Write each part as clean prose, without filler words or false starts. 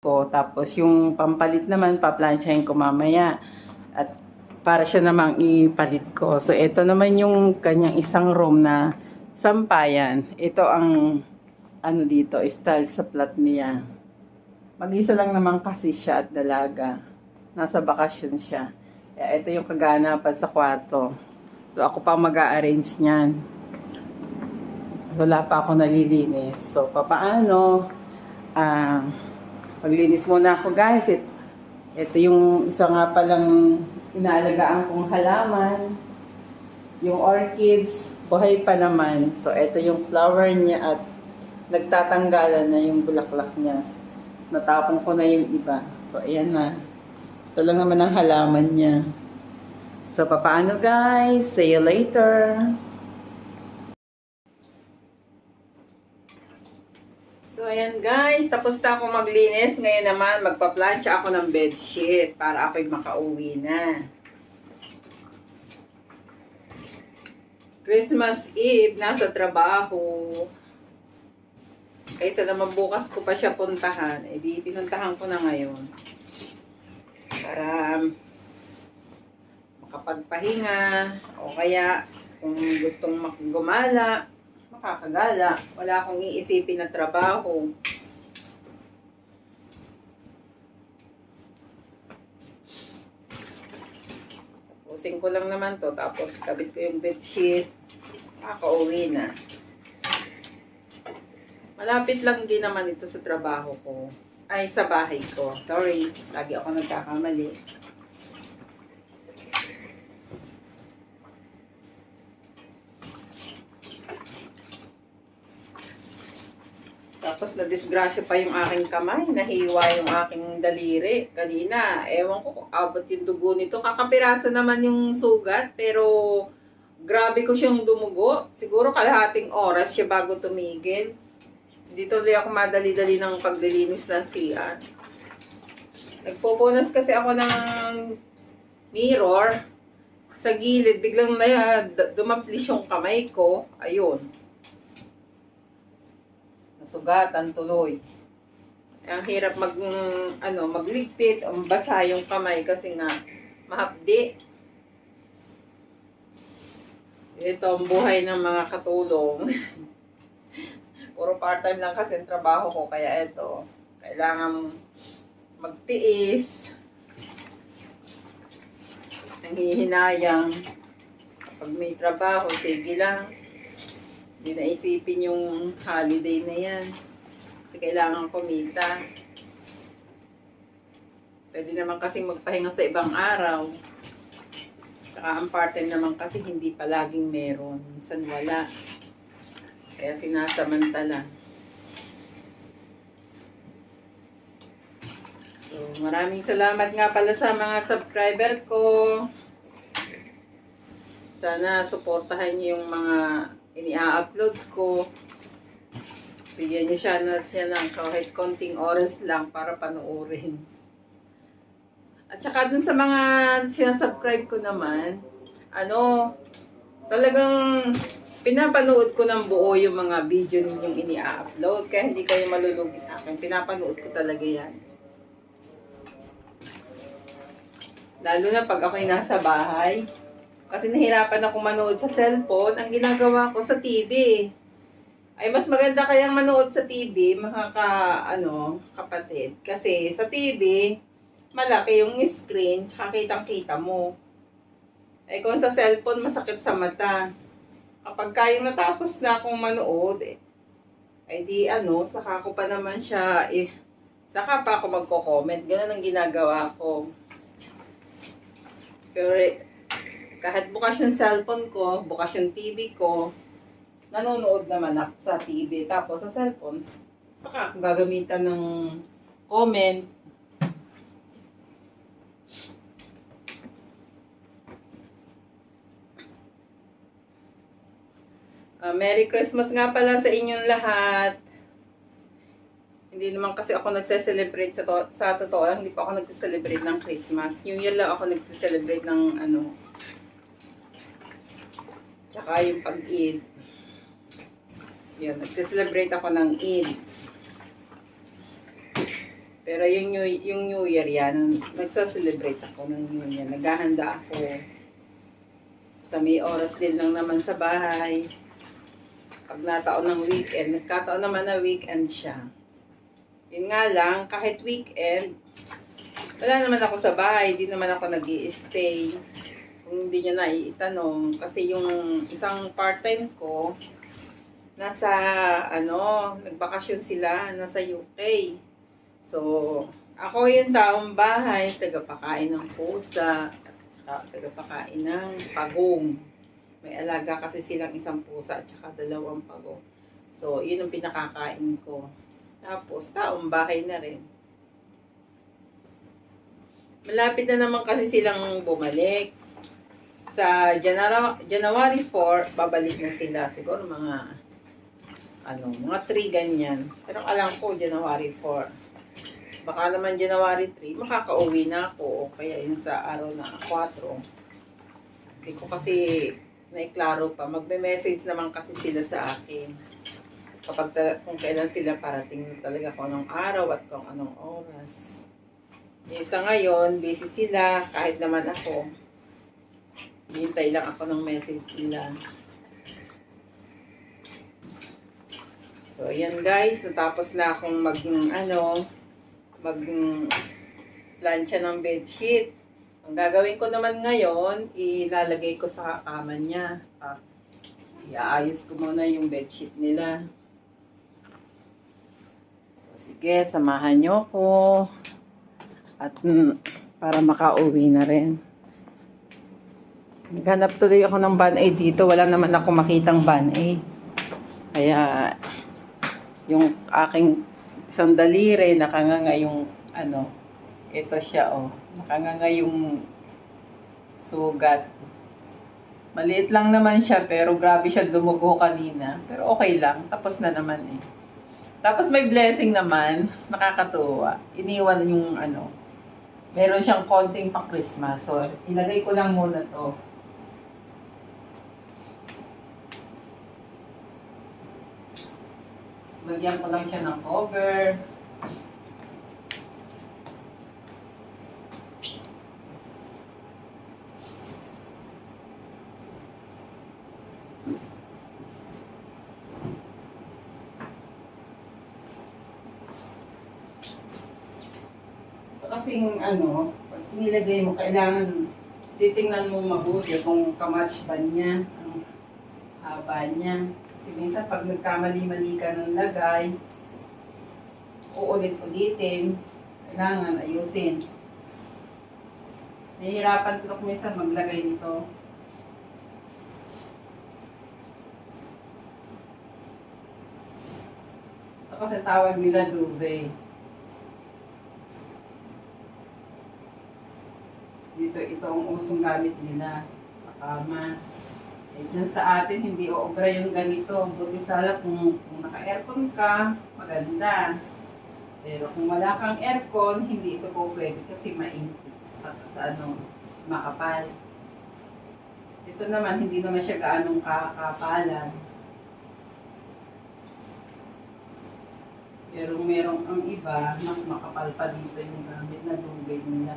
ko. Tapos yung pampalit naman, paplansyahin ko mamaya. At para siya namang ipalit ko. So, ito naman yung kanyang isang room na sampayan. Ito ang ano dito, style sa flat niya. Mag-isa lang naman kasi siya at dalaga. Nasa bakasyon siya. Kaya ito yung kaganapan sa kwarto. So, ako pa mag-a-arrange niyan. Wala pa ako nalilinis. So, papaano? Maglinis muna ako guys. Ito yung isa nga palang inaalagaan kong halaman. Yung orchids, buhay pa naman. So, ito yung flower niya at nagtatanggalan na yung bulaklak niya. Natapon ko na yung iba. So, ayan na. Ito lang naman ang halaman niya. So, papaano guys? See you later! So, ayan guys, tapos na ako maglinis. Ngayon naman, magpa-plancha ako ng bedsheet para ako'y makauwi na. Christmas Eve, nasa trabaho. Kaysa naman bukas ko pa siya puntahan, di pinuntahan ko na ngayon. Para makapagpahinga, o kaya kung gustong gumala, makakagala. Wala akong iisipin na trabaho. Tapusin ko lang naman to. Tapos kabit ko yung bedsheet. Makakauwi na. Malapit lang din naman ito sa trabaho ko. Ay, sa bahay ko. Sorry. Lagi ako nagkakamali. Tapos na-disgrasya pa yung aking kamay, nahiwa yung aking daliri. Kanina, ewan ko kung abot yung dugo nito. Kakapiraso naman yung sugat, pero grabe ko siyang dumugo. Siguro kalahating oras siya bago tumigil. Hindi tuloy ako madali-dali ng paglilinis ng CR. Nagpupunas kasi ako ng mirror sa gilid. Biglang dumaplis yung kamay ko. Ayun. Nasugatan tuloy. Ang hirap magligpit, basa yung kamay kasi nga mahapdi. Ito ang buhay ng mga katulong. Puro part-time lang kasi ang trabaho ko, kaya ito, kailangan magtiis. Nanghihinayang. Kapag may trabaho, sige lang. Hindi na isipin yung holiday na yan. Kasi kailangan kumita. Pwede naman kasi magpahinga sa ibang araw. Saka ang part-time naman kasi hindi palaging meron. Minsan wala. Kaya sinasamantala. So, maraming salamat nga pala sa mga subscriber ko. Sana suportahan niyo yung mga ini-upload ko. Bigyan niyo siya ng kahit konting oras lang para panoorin. At saka dun sa mga sinasubscribe ko naman, talagang pinapanood ko ng buo yung mga video ninyong ini-upload. Kaya hindi kayo malulugi sa akin. Pinapanood ko talaga yan. Lalo na pag ako'y nasa bahay. Kasi nahirapan ako manood sa cellphone, ang ginagawa ko sa TV. Ay mas maganda kayang manood sa TV, mga kapatid. Kasi sa TV, malaki yung screen, tsaka kitang-kita mo. Ay kung sa cellphone, masakit sa mata. Kapag kayong natapos na akong manood, ay di saka ko pa naman siya, saka pa ako magko-comment. Ganun ang ginagawa ko. Pero kahit bukas yung cellphone ko, bukas yung TV ko, nanonood naman ako sa TV. Tapos sa cellphone, saka ako gagamitan ng comment. Merry Christmas nga pala sa inyong lahat. Hindi naman kasi ako nagse-celebrate sa totoo lang, hindi pa ako nagse-celebrate ng Christmas. New Year lang ako nagse-celebrate ng tsaka yung pag-Eid. Yun, nagse-celebrate ako ng Eid. Pero yung New Year yan, nagsa-celebrate ako ng New Year. Naghahanda ako. Sa may oras din lang naman sa bahay. Pag nataon ng weekend, nagkataon naman na weekend siya. Yun nga lang, kahit weekend, wala naman ako sa bahay, di naman ako nag-i-stay. Kung hindi niya naitanong, kasi yung isang part-time ko, nasa, nagbakasyon sila, nasa UK. So, ako yung taong bahay, tagapakain ng pusa, at saka tagapakain ng pagong. May alaga kasi silang isang pusa at saka 2 pagong. So, yun ang pinakakain ko. Tapos, taong bahay na rin. Malapit na naman kasi silang bumalik. Sa January 4, babalik na sila. Siguro mga 3 ganyan. Pero alam ko, January 4. Baka naman January 3, makakauwi na ako. O kaya yung sa araw na 4. Hindi ko kasi naiklaro pa. Magme-message naman kasi sila sa akin. Kung kailan sila parating talaga kung anong araw at kung anong oras. Sa ngayon, busy sila. Kahit naman ako. Hintay lang ako ng message nila. So, ayan guys. Natapos na akong plancha ng bedsheet. Ang gagawin ko naman ngayon, ilalagay ko sa kama niya. Iayos ko muna yung bedsheet nila. So, sige, samahan nyo ko. At para makauwi na rin. Naghanap tuloy ako ng Band-Aid dito. Wala naman ako makitang Band-Aid. Kaya, yung aking isang daliri, nakanganga yung ito siya, nakanganga yung sugat. Maliit lang naman siya, pero grabe siya dumugo kanina. Pero okay lang, tapos na naman eh. Tapos may blessing naman, nakakatuwa. Iniwan yung meron siyang konting pa-Christmas. So, ilagay ko lang muna to. Lagyan ko lang siya ng cover. Ito kasing pag nilagay mo, kailangan titingnan mo mabuti kung kamatch ba niya, ang haba niya. Kasi minsan pag nagkamali-mali ka ng lagay, uulit-ulitin, kailangan ayusin. Nahihirapan ko minsan maglagay nito. Ito kasi tawag nila duvet. Ito ang usong gamit nila sa kama. Eh, dyan sa atin, hindi oobra yung ganito. Buti sana kung naka-aircon ka, maganda. Pero kung wala kang aircon, hindi ito po pwede kasi mainit makapal. Ito naman, hindi naman siya gaanong kakapalan. Pero merong ang iba, mas makapal pa dito yung gamit na duvet nila.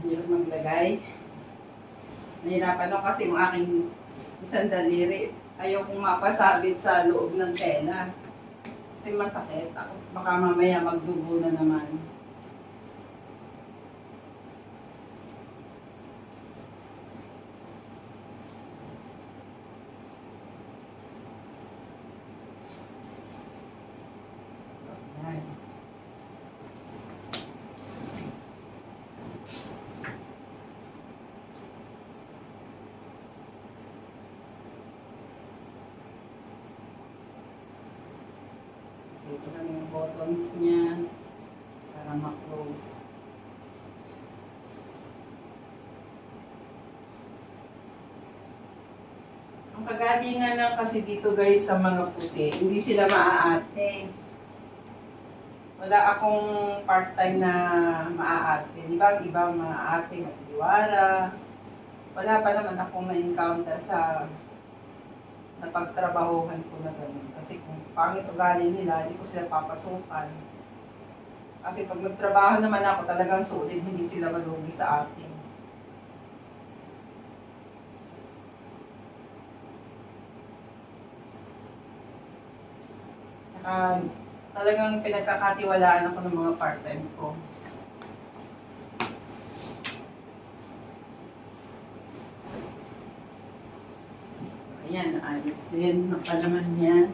Hirap maglagay. Nahirapan ako kasi yung aking isang daliri. Ayaw kong mapasabit sa loob ng tela. Kasi masakit. Tapos baka mamaya magdugo na naman. So, yan. Ito lang yung buttons niya para ma-close. Ang kagalingan lang kasi dito guys sa mga puti, hindi sila maaate. Wala akong part-time na maaarte. Di ba, ang iba maaarte, magdiwara. Wala pa naman akong na-encounter sa napagtrabahuhan ko na gano'n. Kasi kung pangit ugali nila, hindi ko sila papasukan. Kasi pag nagtrabaho naman ako, talagang sulit, hindi sila malugi sa akin. Talagang pinagkakatiwalaan ako ng mga part-time ko. Ayan, ayos din. Mapa naman yan.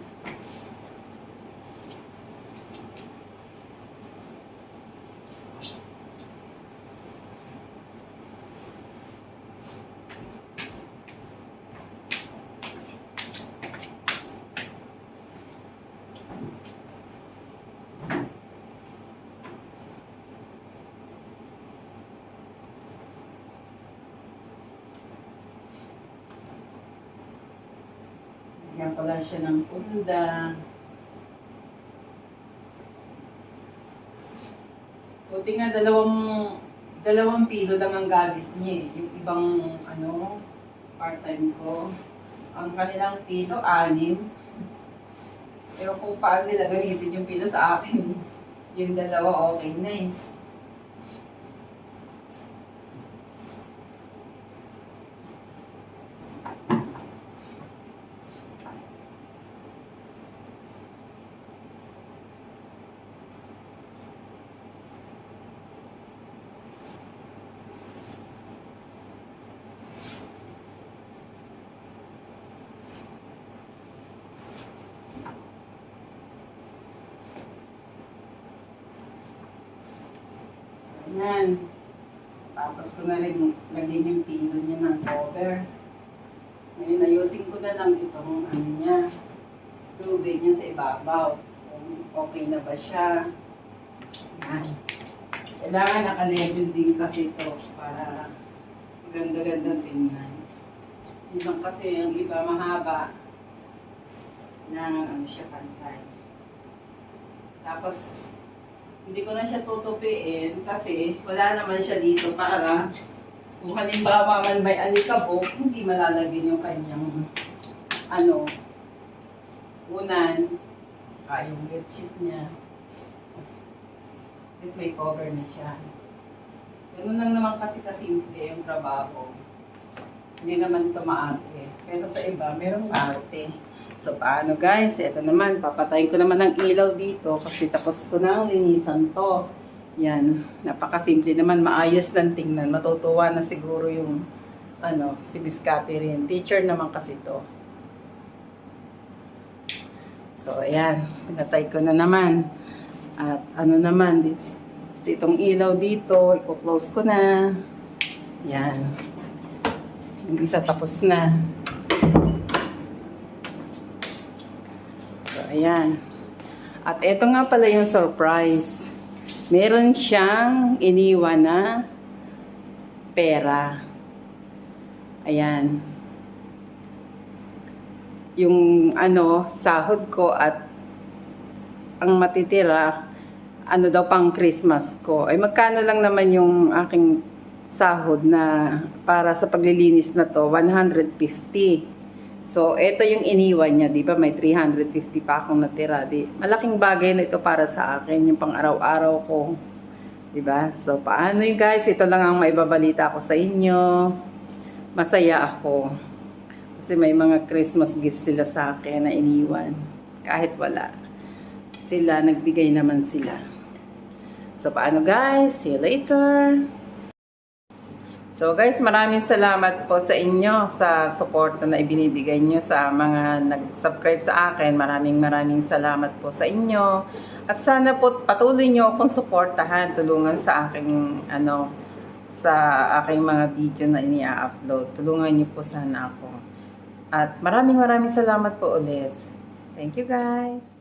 Yan pala siya ng punda. Buti nga dalawang pilo lang ang gamit niya. Yung ibang part-time ko. Ang kanilang pilo, 6. Ewan kung paano nila gamitin yung pilo sa akin. Yung dalawa okay na eh. Ayan. Tapos ko na rin lagyan yung pilo niya ng cover. Ngayon, ayusin ko na lang itong niya, tubig niya sa ibabaw. Kung okay na ba siya. Ayan. Kailangan naka-level din kasi ito para maganda-gandang tingnan. Yun lang kasi yung iba mahaba na siya pantay. Tapos, hindi ko na siya tutupiin kasi wala naman siya dito para kung halimbawa man may alikabok, hindi malalagyan yung kanyang unan, yung bedsheet niya. Just may cover na siya. Ganun lang naman kasi kasimple yung trabaho. Hindi naman ito maarte. Pero sa iba, merong maarte. So, paano guys? Ito naman, papatayin ko naman ang ilaw dito kasi tapos ko na ang linisan to. Yan, napakasimple naman, maayos lang tingnan. Matutuwa na siguro yung si Miss Catherine. Teacher naman kasi to. So, ayan, pinatay ko na naman. At naman, ditong ilaw dito, i-close ko na. Yan. Yung isa tapos na. So, ayan. At ito nga pala yung surprise. Meron siyang iniwan na pera. Ayan. Yung sahod ko at ang matitira, daw pang Christmas ko. Ay magkano lang naman yung aking sahod na para sa paglilinis na to, 150. So, ito yung iniwan niya, di ba? May 350 pa akong natira. Malaking bagay na ito para sa akin, yung pang araw-araw ko. Di ba? So, paano yun guys? Ito lang ang maibabalita ko sa inyo. Masaya ako. Kasi may mga Christmas gifts sila sa akin na iniwan. Kahit wala. Sila, nagbigay naman sila. So, paano guys? See you later! So guys, maraming salamat po sa inyo sa support na ibinibigay nyo sa mga nag-subscribe sa akin. Maraming salamat po sa inyo. At sana po patuloy nyo akong suportahan, tulungan sa aking sa aking mga video na ini-upload. Tulungan nyo po sana ako. At maraming salamat po ulit. Thank you guys.